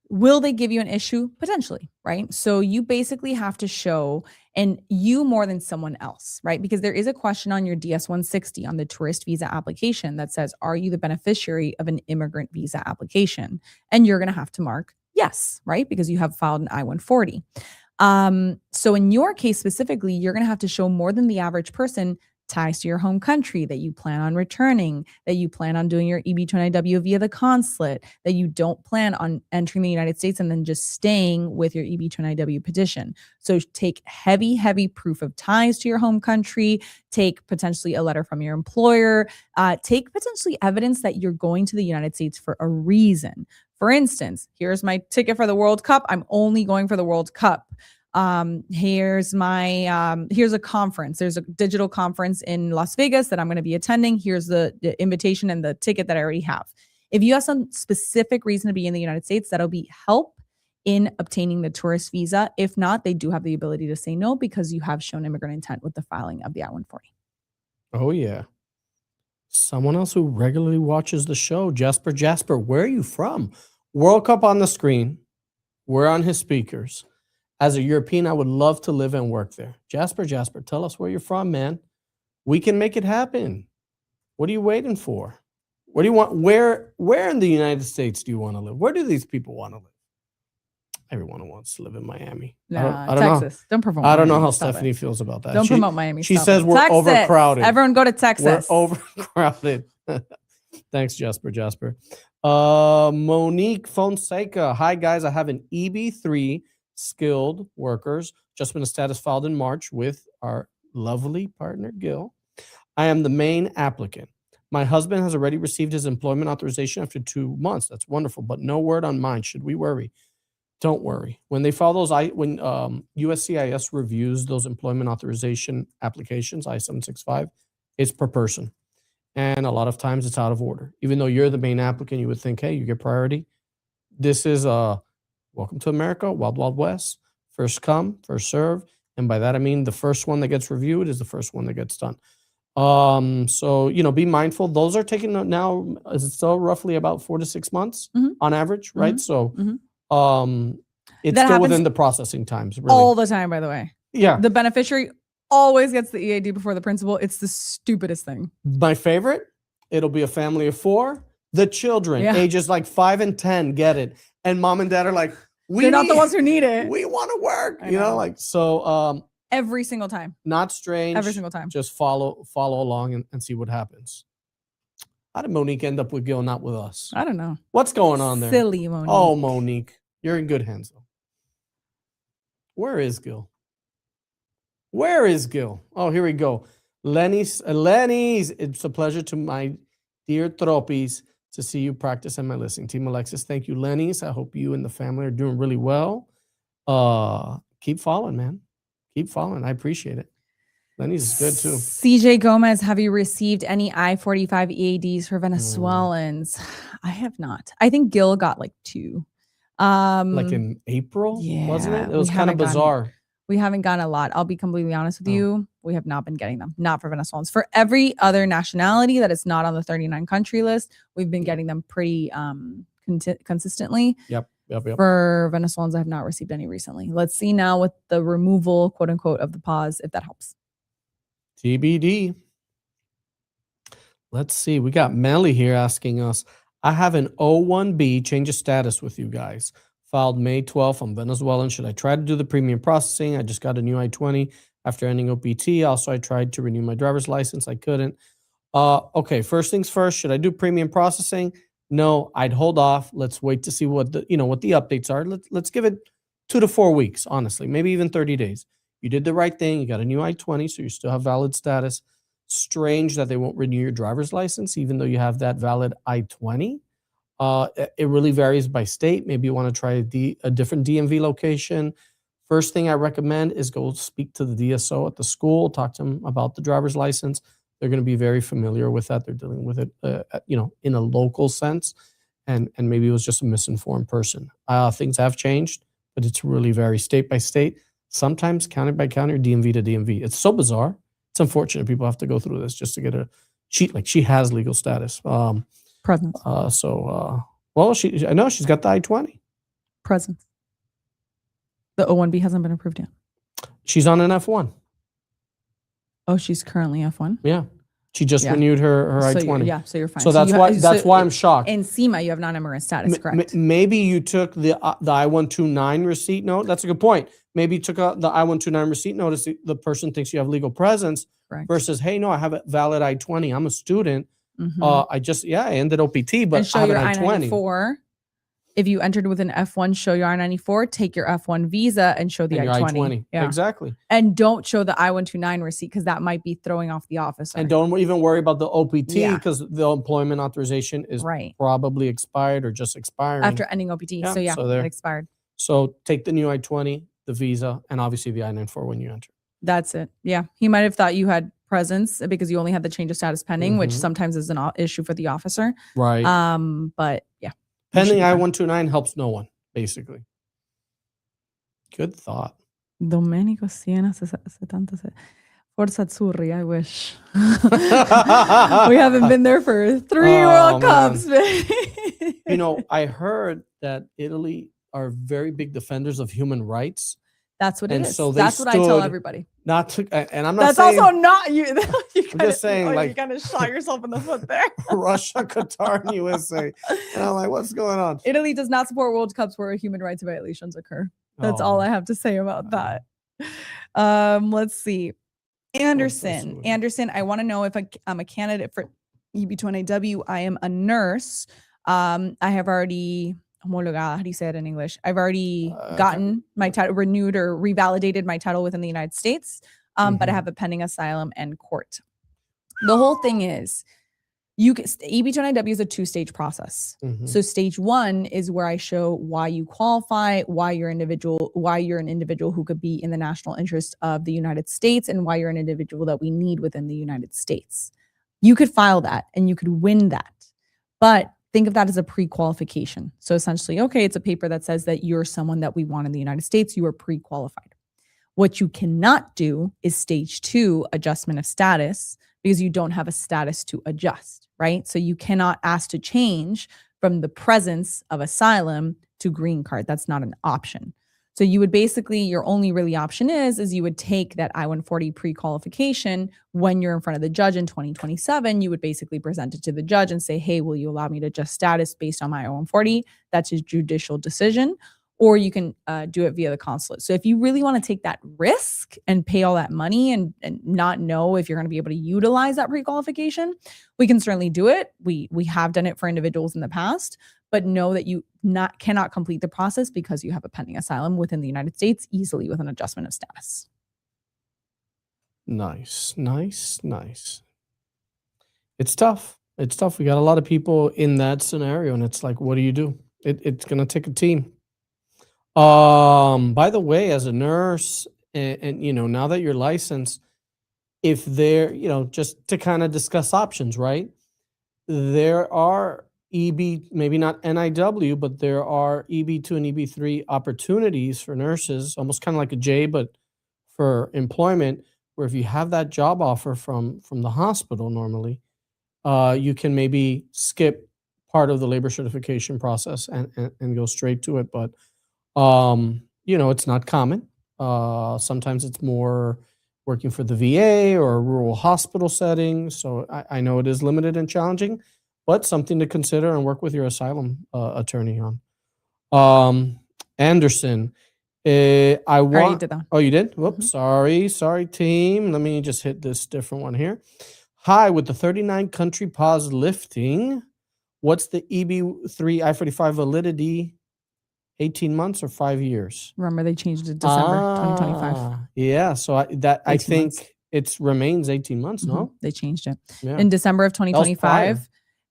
Speaker 1: Will they give you an issue? Potentially, right? So you basically have to show, and you more than someone else, right? Because there is a question on your DS-160 on the tourist visa application that says, are you the beneficiary of an immigrant visa application? And you're going to have to mark yes, right? Because you have filed an I-140. So in your case specifically, you're going to have to show more than the average person ties to your home country, that you plan on returning, that you plan on doing your EB-29W via the consulate, that you don't plan on entering the United States and then just staying with your EB-29W petition. So take heavy, heavy proof of ties to your home country, take potentially a letter from your employer, take potentially evidence that you're going to the United States for a reason. For instance, here's my ticket for the World Cup. I'm only going for the World Cup. Here's a conference. There's a digital conference in Las Vegas that I'm going to be attending. Here's the invitation and the ticket that I already have. If you have some specific reason to be in the United States, that'll be help in obtaining the tourist visa. If not, they do have the ability to say no because you have shown immigrant intent with the filing of the I-140.
Speaker 2: Oh, yeah. Someone else who regularly watches the show, Jasper, where are you from? World Cup on the screen. We're on his speakers. As a European, I would love to live and work there. Jasper, tell us where you're from, man. We can make it happen. What are you waiting for? What do you want? Where in the United States do you want to live? Where do these people want to live? Everyone wants to live in Miami.
Speaker 1: I don't Texas. Don't promote
Speaker 2: I don't know
Speaker 1: Miami.
Speaker 2: how
Speaker 1: Stop
Speaker 2: Stephanie
Speaker 1: it.
Speaker 2: feels about that.
Speaker 1: Don't promote Miami.
Speaker 2: She
Speaker 1: Stop
Speaker 2: says
Speaker 1: it.
Speaker 2: we're
Speaker 1: Texas.
Speaker 2: overcrowded.
Speaker 1: Everyone go to Texas.
Speaker 2: We're overcrowded. Thanks, Jasper. Monique Fonseca. Hi, guys. I have an EB-3 skilled workers. Adjustment of status filed in March with our lovely partner, Gil. I am the main applicant. My husband has already received his employment authorization after 2 months. That's wonderful, but no word on mine. Should we worry? Don't worry. When they file those, when USCIS reviews those employment authorization applications, I-765, it's per person. And a lot of times it's out of order. Even though you're the main applicant, you would think, hey, you get priority. This is welcome to America, Wild Wild West. First come, first serve. And by that, I mean the first one that gets reviewed is the first one that gets done. So, be mindful. Those are taking now, is it still roughly about 4 to 6 months on average, right? So, it's
Speaker 1: That
Speaker 2: still
Speaker 1: happens
Speaker 2: within the processing times. Really.
Speaker 1: all the time, by the way.
Speaker 2: Yeah.
Speaker 1: The beneficiary always gets the EAD before the principal. It's the stupidest thing.
Speaker 2: My favorite, it'll be a family of 4. The children, ages like 5 and 10, get it. And mom and dad are like,
Speaker 1: they're not the ones who need it.
Speaker 2: We want to work, so.
Speaker 1: Every single time.
Speaker 2: Not strange.
Speaker 1: Every single time.
Speaker 2: Just follow along and see what happens. How did Monique end up with Gil, not with us?
Speaker 1: I don't know.
Speaker 2: What's going on there?
Speaker 1: Silly Monique.
Speaker 2: Oh, Monique. You're in good hands, though. Where is Gil? Where is Gil? Oh, here we go. Lenny's. It's a pleasure to my dear Tropis to see you practice on my listening team. Alexis, thank you, Lenny's. I hope you and the family are doing really well. Keep following, man. Keep following. I appreciate it. Lenny's is good too.
Speaker 1: CJ Gomez, have you received any I-45 EADs for Venezuelans? I have not. I think Gil got like 2.
Speaker 2: Like in April, wasn't it? It was kind of bizarre.
Speaker 1: We haven't gotten a lot. I'll be completely honest with you. We have not been getting them. Not for Venezuelans. For every other nationality that is not on the 39 country list, we've been getting them pretty consistently.
Speaker 2: Yep.
Speaker 1: For Venezuelans, I have not received any recently. Let's see now with the removal, quote unquote, of the pause, if that helps.
Speaker 2: TBD. Let's see. We got Melly here asking us, I have an O1B change of status with you guys. Filed May 12th. I'm Venezuelan. Should I try to do the premium processing? I just got a new I-20 after ending OPT. Also, I tried to renew my driver's license. I couldn't. Okay, first things first. Should I do premium processing? No, I'd hold off. Let's wait to see what the updates are. Let's give it 2 to 4 weeks, honestly, maybe even 30 days. You did the right thing. You got a new I-20, so you still have valid status. Strange that they won't renew your driver's license, even though you have that valid I-20. It really varies by state. Maybe you want to try a different DMV location. First thing I recommend is go speak to the DSO at the school, talk to them about the driver's license. They're going to be very familiar with that. They're dealing with it, in a local sense, and maybe it was just a misinformed person. Things have changed, but it's really very state by state. Sometimes county by county or DMV to DMV. It's so bizarre. It's unfortunate people have to go through this just to get she has legal status.
Speaker 1: Presence.
Speaker 2: I know she's got the I-20.
Speaker 1: Presence. The O1B hasn't been approved yet.
Speaker 2: She's on an F1.
Speaker 1: Oh, she's currently F1?
Speaker 2: Yeah. She just renewed her I-20.
Speaker 1: So you're fine.
Speaker 2: So that's why I'm shocked.
Speaker 1: In SEMA, you have non-immigrant status, correct?
Speaker 2: Maybe you took the I-129 receipt note. That's a good point. Maybe you took the I-129 receipt notice. The person thinks you have legal presence, correct, versus, hey, no, I have a valid I-20. I'm a student. Mm-hmm. I ended OPT, but
Speaker 1: show
Speaker 2: I have
Speaker 1: your
Speaker 2: an I-20.
Speaker 1: I-94. If you entered with an F1, show your I-94, take your F1 visa and show the I-20.
Speaker 2: Yeah. Exactly.
Speaker 1: And don't show the I-129 receipt because that might be throwing off the officer.
Speaker 2: And don't even worry about the OPT because the employment authorization is probably expired or just expiring.
Speaker 1: After ending OPT. So it expired.
Speaker 2: So take the new I-20, the visa, and obviously the I-94 when you enter.
Speaker 1: That's it. Yeah. He might have thought you had presence because you only had the change of status pending, which sometimes is an issue for the officer.
Speaker 2: Right.
Speaker 1: But yeah.
Speaker 2: Pending I-129 helps no one, basically. Good thought.
Speaker 1: Domenico Siena 77. Forza Azzurri, I wish. We haven't been there for 3 World Cups.
Speaker 2: I heard that Italy are very big defenders of human rights.
Speaker 1: That's what it is.
Speaker 2: So
Speaker 1: that's what I tell everybody.
Speaker 2: Not to, and I'm not
Speaker 1: That's
Speaker 2: saying,
Speaker 1: also not you.
Speaker 2: I'm just saying,
Speaker 1: you kind of shot yourself in the foot there.
Speaker 2: Russia, Qatar, and USA. And I'm like, what's going on?
Speaker 1: Italy does not support World Cups where human rights violations occur. That's all I have to say about that. Let's see. Anderson, I want to know if I'm a candidate for EB-21AW. I am a nurse. I have already homologada, how do you say it in English? I've already gotten my title renewed or revalidated my title within the United States, but I have a pending asylum and court. The whole thing is EB-29W is a 2-stage process.
Speaker 2: Mhm.
Speaker 1: So stage 1 is where I show why you qualify, why you're an individual who could be in the national interest of the United States, and why you're an individual that we need within the United States. You could file that and you could win that. But think of that as a pre-qualification. So essentially, okay, it's a paper that says that you're someone that we want in the United States. You are pre-qualified. What you cannot do is stage 2, adjustment of status, because you don't have a status to adjust, right? So you cannot ask to change from the presence of asylum to green card. That's not an option. So you would basically, your only really option is you would take that I-140 pre-qualification when you're in front of the judge in 2027. You would basically present it to the judge and say, hey, will you allow me to adjust status based on my I-140? That's his judicial decision. Or you can do it via the consulate. So if you really want to take that risk and pay all that money and not know if you're going to be able to utilize that pre-qualification, we can certainly do it. We have done it for individuals in the past, but know that you cannot complete the process because you have a pending asylum within the United States easily with an adjustment of status.
Speaker 2: Nice. It's tough. We got a lot of people in that scenario, and it's like, what do you do? It's going to take a team. By the way, as a nurse, and now that you're licensed, if they're, just to kind of discuss options, right? There are EB, maybe not NIW, but there are EB2 and EB3 opportunities for nurses, almost kind of like a J, but for employment, where if you have that job offer from the hospital normally, you can maybe skip part of the labor certification process and go straight to it. But it's not common. Sometimes it's more working for the VA or a rural hospital setting. So I know it is limited and challenging, but something to consider and work with your asylum attorney on. Anderson,
Speaker 1: You did that.
Speaker 2: Oh, you did? Whoops. Sorry, team. Let me just hit this different one here. Hi, with the 39 country pause lifting, what's the EB3 I-45 validity? 18 months or 5 years?
Speaker 1: Remember, they changed it December 2025.
Speaker 2: Yeah, so I think it remains 18 months, no?
Speaker 1: They changed it
Speaker 2: Yeah.
Speaker 1: in December of 2025.
Speaker 2: prior.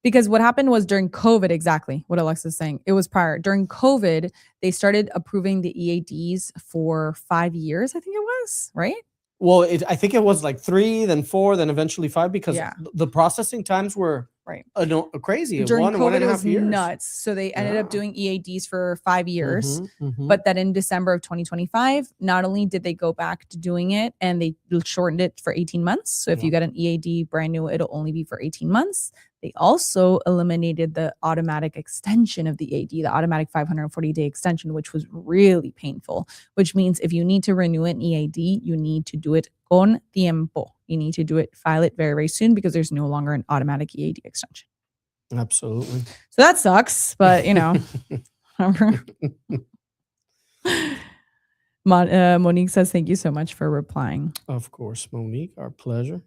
Speaker 1: Because what happened was during COVID, exactly what Alexa's saying, it was prior. During COVID, they started approving the EADs for 5 years, I think it was, right?
Speaker 2: Well, I think it was like 3, then 4, then eventually 5, because
Speaker 1: Yeah.
Speaker 2: the processing times were
Speaker 1: Right.
Speaker 2: Crazy.
Speaker 1: During
Speaker 2: one
Speaker 1: COVID,
Speaker 2: and
Speaker 1: it
Speaker 2: a
Speaker 1: was
Speaker 2: half years.
Speaker 1: nuts. So they ended up
Speaker 2: Yeah.
Speaker 1: doing EADs for 5 years.
Speaker 2: Mhm.
Speaker 1: But that in December of 2025, not only did they go back to doing it and they shortened it for 18 months. So if you get an EAD brand new, it'll only be for 18 months. They also eliminated the automatic extension of the EAD, the automatic 540-day extension, which was really painful, which means if you need to renew an EAD, you need to do it con tiempo. You need to file it very, very soon because there's no longer an automatic EAD extension.
Speaker 2: Absolutely.
Speaker 1: So that sucks, but Monique says, thank you so much for replying.
Speaker 2: Of course, Monique, our pleasure. Do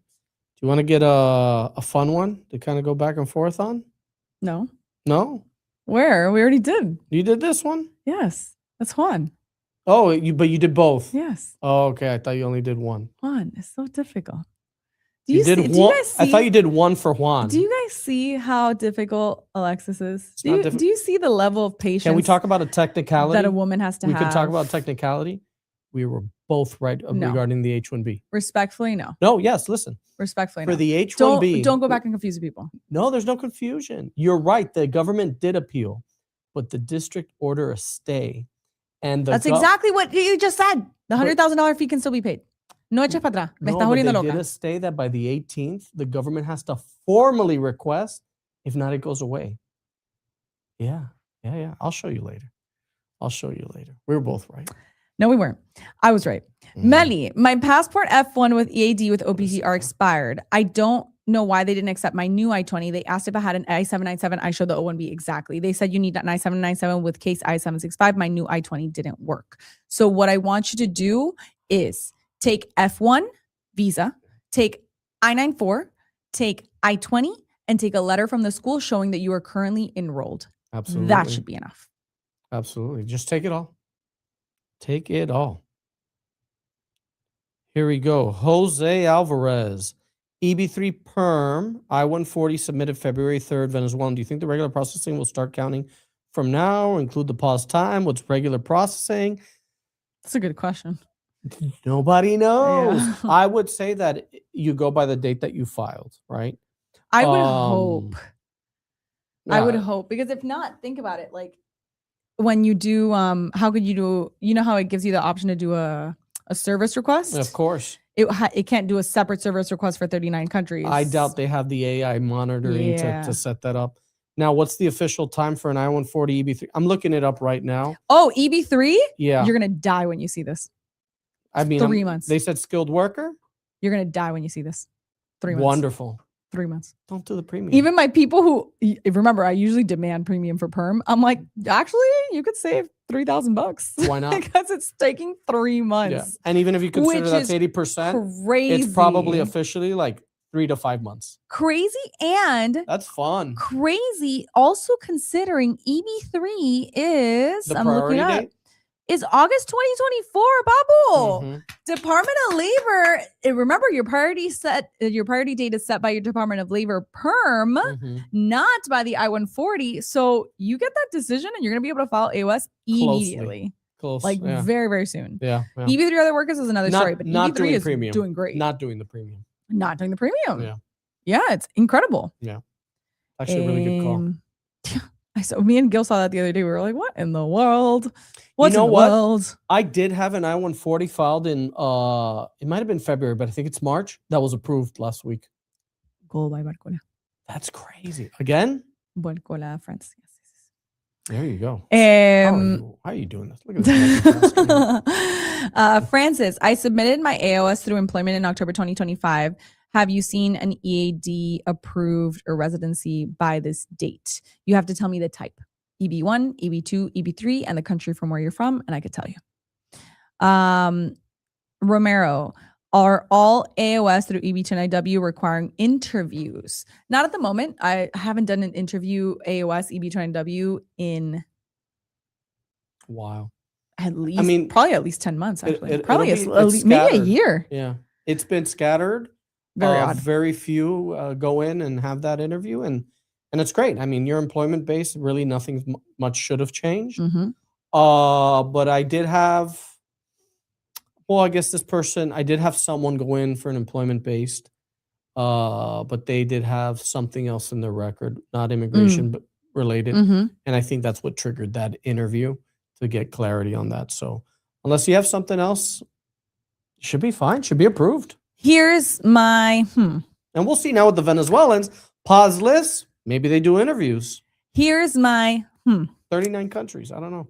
Speaker 2: you want to get a fun one to kind of go back and forth on?
Speaker 1: No.
Speaker 2: Where?
Speaker 1: We already did.
Speaker 2: You did this one?
Speaker 1: Yes. That's Juan.
Speaker 2: Oh, but you did both?
Speaker 1: Yes.
Speaker 2: Oh, okay. I thought you only did one.
Speaker 1: Juan, it's so difficult.
Speaker 2: Do you guys see? I thought you did one for Juan.
Speaker 1: Do you guys see how difficult Alexis is? Do you see the level of patience?
Speaker 2: Can we talk about a technicality
Speaker 1: that a woman has to have?
Speaker 2: We can talk about technicality. We were both right regarding the H-1B.
Speaker 1: Respectfully, no.
Speaker 2: No, yes, listen.
Speaker 1: Respectfully,
Speaker 2: for the H-1B.
Speaker 1: Don't go back and confuse people.
Speaker 2: No, there's no confusion. You're right. The government did appeal, but the district ordered a stay. And
Speaker 1: that's exactly what you just said. The $100,000 fee can still be paid. No eches para atrás. Me estás volviendo loca.
Speaker 2: They did a stay that by the 18th, the government has to formally request. If not, it goes away. Yeah. I'll show you later. We were both right.
Speaker 1: No, we weren't. I was right. Melly, my passport F1 with EAD with OPT are expired. I don't know why they didn't accept my new I-20. They asked if I had an I-797. I showed the O-1B exactly. They said you need an I-797 with case I-765. My new I-20 didn't work. So what I want you to do is take F1 visa, take I-94, take I-20, and take a letter from the school showing that you are currently enrolled.
Speaker 2: Absolutely.
Speaker 1: That should be enough.
Speaker 2: Absolutely. Just take it all. Take it all. Here we go. Jose Alvarez. EB3 perm, I-140 submitted February 3rd, Venezuelan. Do you think the regular processing will start counting from now or include the pause time? What's regular processing?
Speaker 1: That's a good question.
Speaker 2: Nobody knows.
Speaker 1: Yeah.
Speaker 2: I would say that you go by the date that you filed, right?
Speaker 1: I would hope. I would
Speaker 2: Yeah,
Speaker 1: hope, because if not, think about it. Like when you do, how could you do? You know how it gives you the option to do a service request?
Speaker 2: of course.
Speaker 1: It can't do a separate service request for 39 countries.
Speaker 2: I doubt they have the AI monitoring to set that up. Now, what's the official time for an I-140 EB3? I'm looking it up right now.
Speaker 1: Oh, EB3?
Speaker 2: Yeah.
Speaker 1: You're going to die when you see this.
Speaker 2: I mean,
Speaker 1: 3 months.
Speaker 2: They said skilled worker?
Speaker 1: You're going to die when you see this. 3 months.
Speaker 2: Wonderful.
Speaker 1: 3 months.
Speaker 2: Don't do the premium.
Speaker 1: Even my people who, remember, I usually demand premium for perm. I'm like, actually, you could save $3,000.
Speaker 2: Why not?
Speaker 1: Because it's taking 3 months.
Speaker 2: Yeah. And even if you consider that's 80%,
Speaker 1: crazy.
Speaker 2: It's probably officially like 3 to 5 months.
Speaker 1: Crazy. And
Speaker 2: that's fun.
Speaker 1: Crazy. Also considering EB3 is,
Speaker 2: the
Speaker 1: I'm looking up,
Speaker 2: date?
Speaker 1: Is August 2024, Babu. Department of Labor. Remember, your priority date is set by your Department of Labor perm, not by the I-140. So you get that decision, and you're gonna be able to file AOS immediately, very, very soon.
Speaker 2: Yeah.
Speaker 1: EB3 other workers is another story, but
Speaker 2: not
Speaker 1: EB3
Speaker 2: doing
Speaker 1: is
Speaker 2: premium.
Speaker 1: doing great.
Speaker 2: Not doing the premium.
Speaker 1: Not doing the premium.
Speaker 2: Yeah,
Speaker 1: it's incredible.
Speaker 2: Yeah, actually, a really good call.
Speaker 1: So me and Gil saw that the other day. We were like, "What in the world?
Speaker 2: What's in the world?" I did have an I-140 filed in it might have been February, but I think it's March. That was approved last week.
Speaker 1: Go by Barcola.
Speaker 2: That's crazy. Again?
Speaker 1: Barcola, France. Yes.
Speaker 2: There you go. How are you doing this? Look at this.
Speaker 1: Francis, I submitted my AOS through employment in October 2025. Have you seen an EAD approved or residency by this date? You have to tell me the type. EB1, EB2, EB3, and the country from where you're from, and I could tell you. Romero, are all AOS through EB10IW requiring interviews? Not at the moment. I haven't done an interview AOS EB10IW in
Speaker 2: wow.
Speaker 1: At least, probably at least 10 months, actually. Probably maybe a year.
Speaker 2: Yeah. It's been scattered.
Speaker 1: Very odd.
Speaker 2: Very few go in and have that interview, and it's great. I mean, your employment base, really nothing much should have changed. But I did have, I guess this person, I did have someone go in for an employment based, but they did have something else in their record, not immigration, but related. And I think that's what triggered that interview, to get clarity on that. So unless you have something else, it should be fine. Should be approved.
Speaker 1: Here's my
Speaker 2: And we'll see now with the Venezuelans. Pause list. Maybe they do interviews.
Speaker 1: Here's my
Speaker 2: 39 countries. I don't know.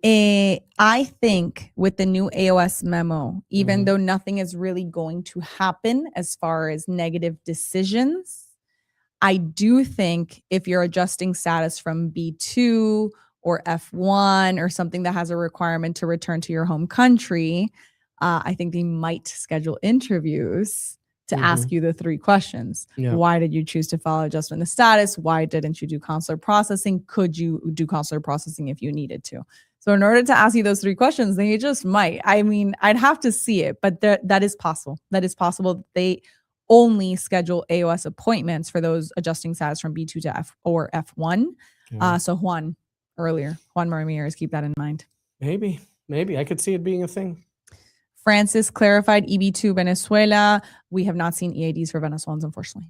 Speaker 1: I think with the new AOS memo, even though nothing is really going to happen as far as negative decisions, I do think if you're adjusting status from B2 or F1 or something that has a requirement to return to your home country, I think they might schedule interviews to ask you the 3 questions. Why did you choose to file adjustment of status? Why didn't you do consular processing? Could you do consular processing if you needed to? So in order to ask you those 3 questions, they just might. I mean, I'd have to see it, but that is possible. That is possible. They only schedule AOS appointments for those adjusting status from B2 to F or F1. So Juan Ramirez, keep that in mind.
Speaker 2: Maybe I could see it being a thing.
Speaker 1: Francis clarified EB2 Venezuela. We have not seen EADs for Venezuelans, unfortunately.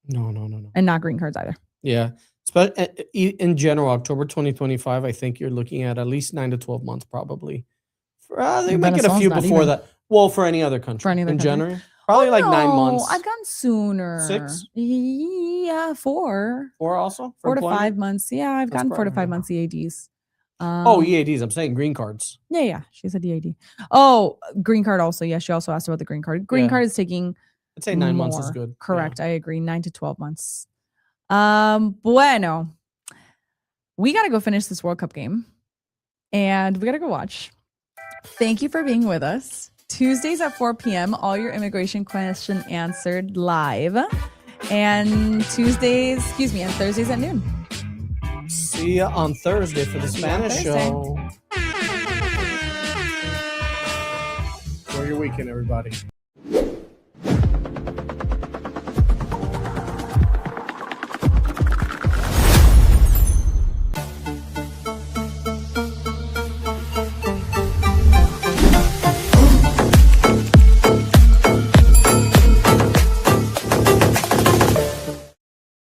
Speaker 2: No.
Speaker 1: And not green cards either.
Speaker 2: Yeah. But in general, October 2025, I think you're looking at least 9 to 12 months, probably. They might get a few before that. Well, for any other country. January. Probably 9 months.
Speaker 1: I've gone sooner.
Speaker 2: 6?
Speaker 1: Yeah, 4.
Speaker 2: 4 also?
Speaker 1: 4 to 5 months. Yeah, I've gotten 4 to 5 months EADs.
Speaker 2: EADs. I'm saying green cards.
Speaker 1: Yeah. She said EAD. Oh, green card also. Yeah, she also asked about the green card. Green card is taking.
Speaker 2: I'd say 9 months is good.
Speaker 1: Correct. I agree. 9 to 12 months. Bueno. We got to go finish this World Cup game. And we got to go watch. Thank you for being with us. Tuesdays at 4 p.m. All your immigration question answered live. And Thursdays at noon.
Speaker 2: See ya on Thursday for the Spanish show. Enjoy your weekend, everybody.